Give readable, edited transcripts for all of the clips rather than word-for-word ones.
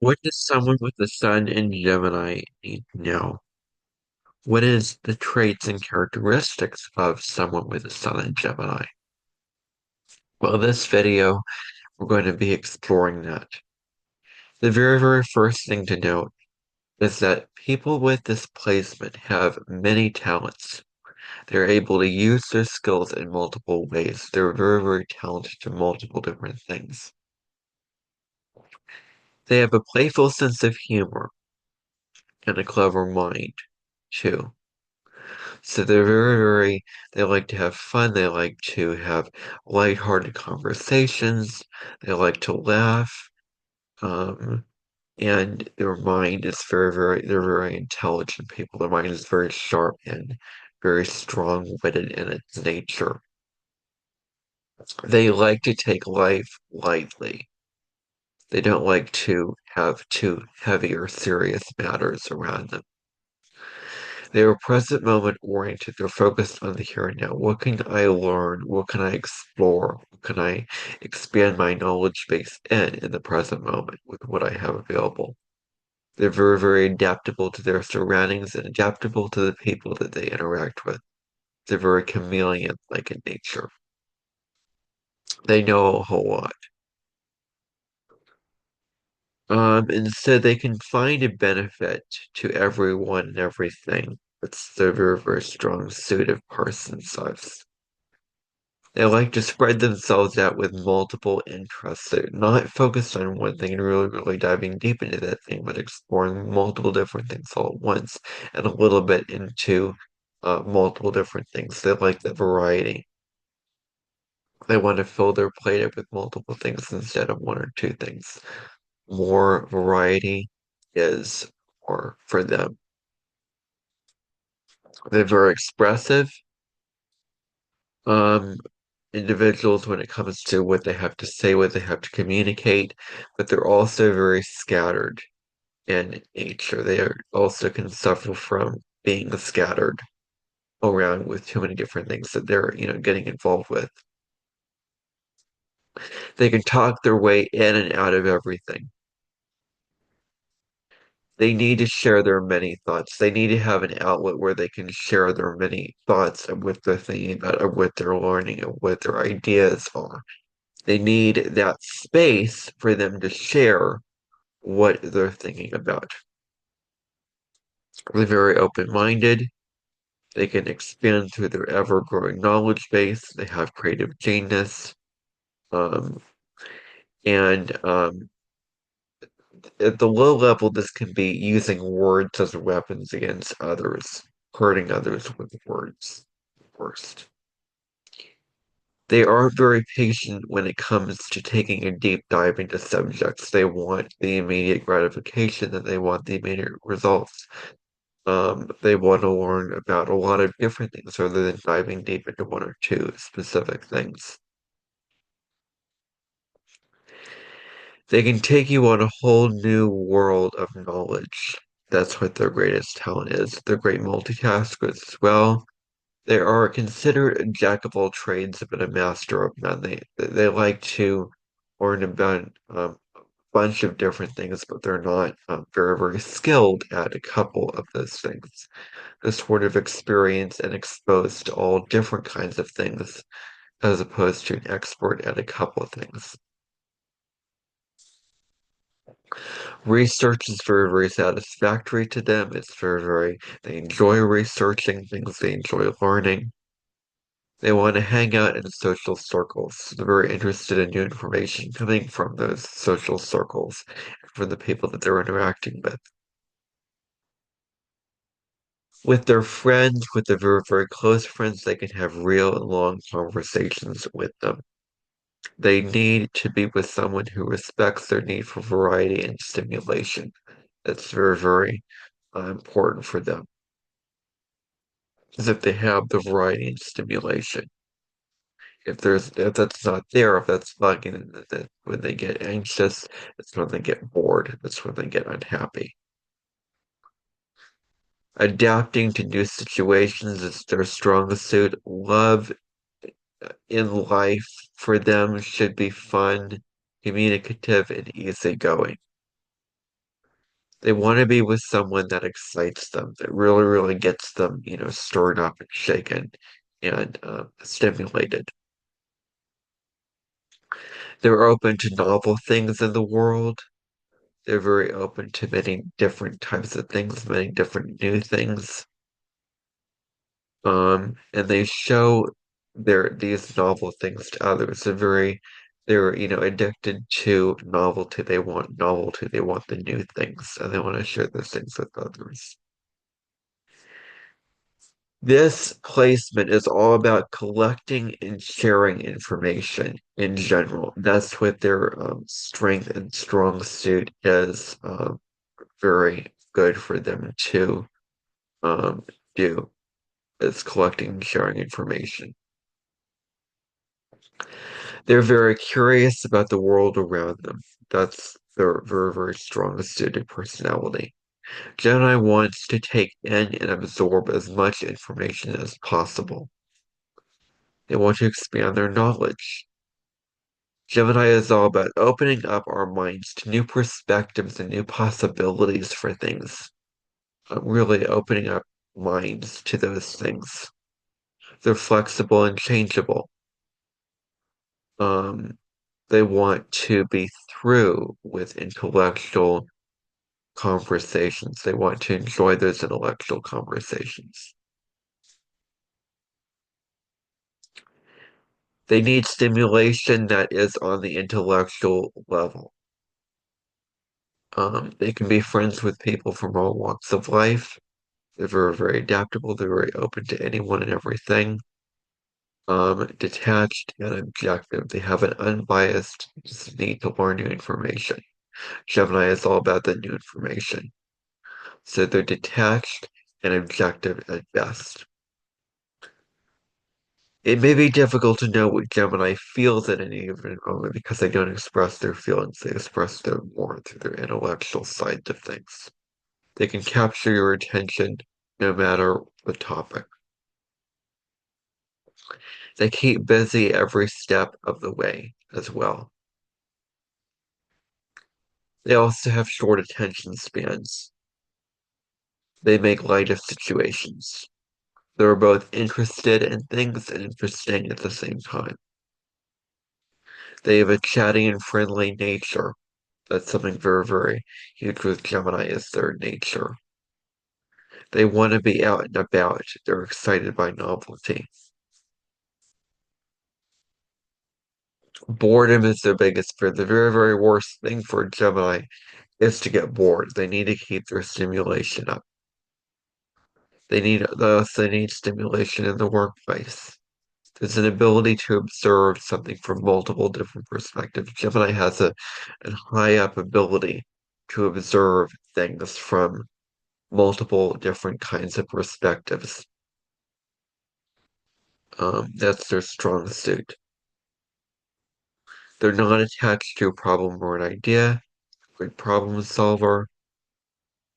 What does someone with the sun in Gemini need to know? What is the traits and characteristics of someone with the sun in Gemini? Well, in this video, we're going to be exploring that. The very first thing to note is that people with this placement have many talents. They're able to use their skills in multiple ways. They're very talented in multiple different things. They have a playful sense of humor and a clever mind, too. So they're they like to have fun. They like to have lighthearted conversations. They like to laugh. Um, and their mind is they're very intelligent people. Their mind is very sharp and very strong-witted in its nature. They like to take life lightly. They don't like to have too heavy or serious matters around them. They are present moment oriented. They're focused on the here and now. What can I learn? What can I explore? What can I expand my knowledge base in the present moment with what I have available? They're very adaptable to their surroundings and adaptable to the people that they interact with. They're very chameleon-like in nature. They know a whole lot. And so they can find a benefit to everyone and everything. It's their very strong suit of person size. They like to spread themselves out with multiple interests. They're not focused on one thing and really diving deep into that thing, but exploring multiple different things all at once and a little bit into multiple different things. They like the variety. They want to fill their plate up with multiple things instead of one or two things. More variety is more for them. They're very expressive um, individuals when it comes to what they have to say, what they have to communicate, but they're also very scattered in nature. They are also can suffer from being scattered around with too many different things that they're, getting involved with. They can talk their way in and out of everything. They need to share their many thoughts. They need to have an outlet where they can share their many thoughts of what they're thinking about, of what they're learning, of what their ideas are. They need that space for them to share what they're thinking about. They're very open-minded. They can expand through their ever-growing knowledge base. They have creative genius. Um, and at the low level, this can be using words as weapons against others, hurting others with words first. They aren't very patient when it comes to taking a deep dive into subjects. They want the immediate gratification and they want the immediate results. They want to learn about a lot of different things rather than diving deep into one or two specific things. They can take you on a whole new world of knowledge. That's what their greatest talent is. They're great multitaskers as well. They are considered a jack of all trades but a master of none. They like to learn about a bunch of different things, but they're not very skilled at a couple of those things. This sort of experience and exposed to all different kinds of things as opposed to an expert at a couple of things. Research is very satisfactory to them. It's they enjoy researching things, they enjoy learning. They want to hang out in social circles. They're very interested in new information coming from those social circles, from the people that they're interacting with. With their friends, with their very close friends, they can have real and long conversations with them. They need to be with someone who respects their need for variety and stimulation. That's very important for them, is that they have the variety and stimulation. If that's not there, if that's lacking, then when they get anxious, that's when they get bored. That's when they get unhappy. Adapting to new situations is their strongest suit. Love in life for them should be fun, communicative, and easygoing. They want to be with someone that excites them, that really, really gets them, stirred up and shaken and stimulated. They're open to novel things in the world. They're very open to many different types of things, many different new things. And they show these novel things to others. They're addicted to novelty. They want novelty. They want the new things, and they want to share those things with others. This placement is all about collecting and sharing information in general. That's what their strength and strong suit is. Very good for them to um, do is collecting and sharing information. They're very curious about the world around them. That's their very, very strong suited personality. Gemini wants to take in and absorb as much information as possible. They want to expand their knowledge. Gemini is all about opening up our minds to new perspectives and new possibilities for things. Really opening up minds to those things. They're flexible and changeable. Um, they want to be through with intellectual conversations. They want to enjoy those intellectual conversations. They need stimulation that is on the intellectual level. They can be friends with people from all walks of life. They're very, very adaptable. They're very open to anyone and everything. Detached and objective. They have an unbiased just need to learn new information. Gemini is all about the new information. So they're detached and objective at best. It may be difficult to know what Gemini feels at any given moment because they don't express their feelings. They express them more through their intellectual side of things. They can capture your attention no matter the topic. They keep busy every step of the way as well. They also have short attention spans. They make light of situations. They're both interested in things and interesting at the same time. They have a chatty and friendly nature. That's something very, very huge with Gemini is their nature. They want to be out and about. They're excited by novelty. Boredom is their biggest fear. The very, very worst thing for Gemini is to get bored. They need to keep their stimulation up. They need stimulation in the workplace. There's an ability to observe something from multiple different perspectives. Gemini has a high up ability to observe things from multiple different kinds of perspectives. That's their strong suit. They're not attached to a problem or an idea. Good problem solver.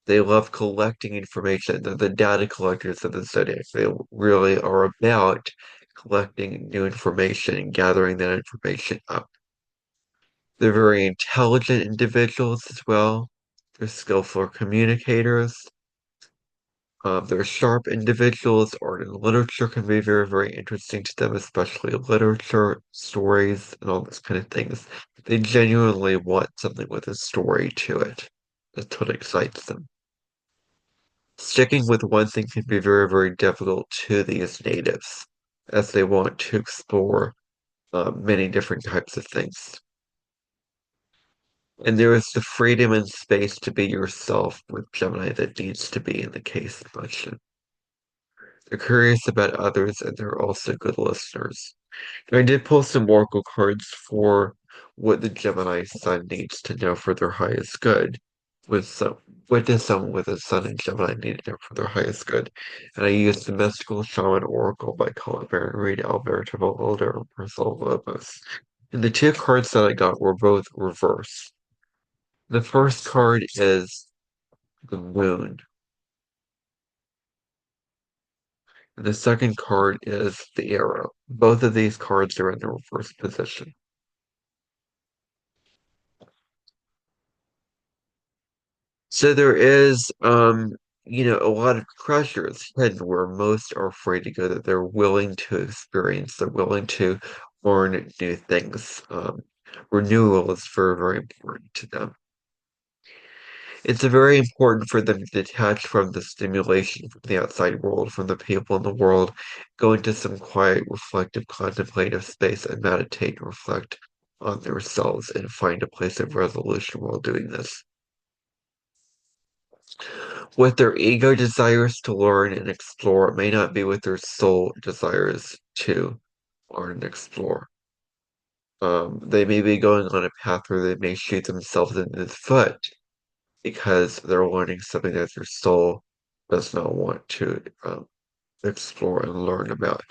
They love collecting information. They're the data collectors of the zodiac. They really are about collecting new information and gathering that information up. They're very intelligent individuals as well. They're skillful communicators. They're sharp individuals. Art and literature can be very, very interesting to them, especially literature, stories, and all those kind of things. They genuinely want something with a story to it. That's what excites them. Sticking with one thing can be very, very difficult to these natives, as they want to explore many different types of things. And there is the freedom and space to be yourself with Gemini that needs to be in the case function. They're curious about others and they're also good listeners. I did pull some oracle cards for what the Gemini sun needs to know for their highest good. With some, what does someone with a sun in Gemini need to know for their highest good? And I used the Mystical Shaman Oracle by Colin Baron Reed, Alberto Valder, and Marcel Lopez. And the two cards that I got were both reverse. The first card is the moon. And the second card is the arrow. Both of these cards are in the reverse position. So there is, a lot of pressures hidden where most are afraid to go that they're willing to experience, they're willing to learn new things. Renewal is very, very important to them. It's very important for them to detach from the stimulation from the outside world, from the people in the world, go into some quiet, reflective, contemplative space and meditate and reflect on themselves and find a place of resolution while doing this. What their ego desires to learn and explore may not be what their soul desires to learn and explore. They may be going on a path where they may shoot themselves in the foot because they're learning something that their soul does not want to explore and learn about.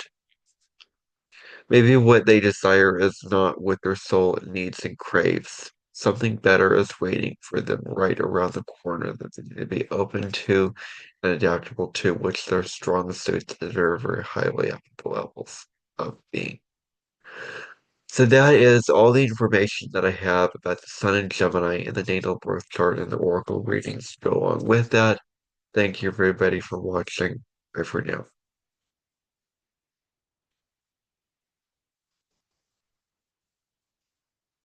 Maybe what they desire is not what their soul needs and craves. Something better is waiting for them right around the corner that they need to be open to and adaptable to, which their strong suits is very, very highly up at the levels of being. So that is all the information that I have about the Sun in Gemini and the natal birth chart and the oracle readings to go along with that. Thank you everybody for watching. Bye for now.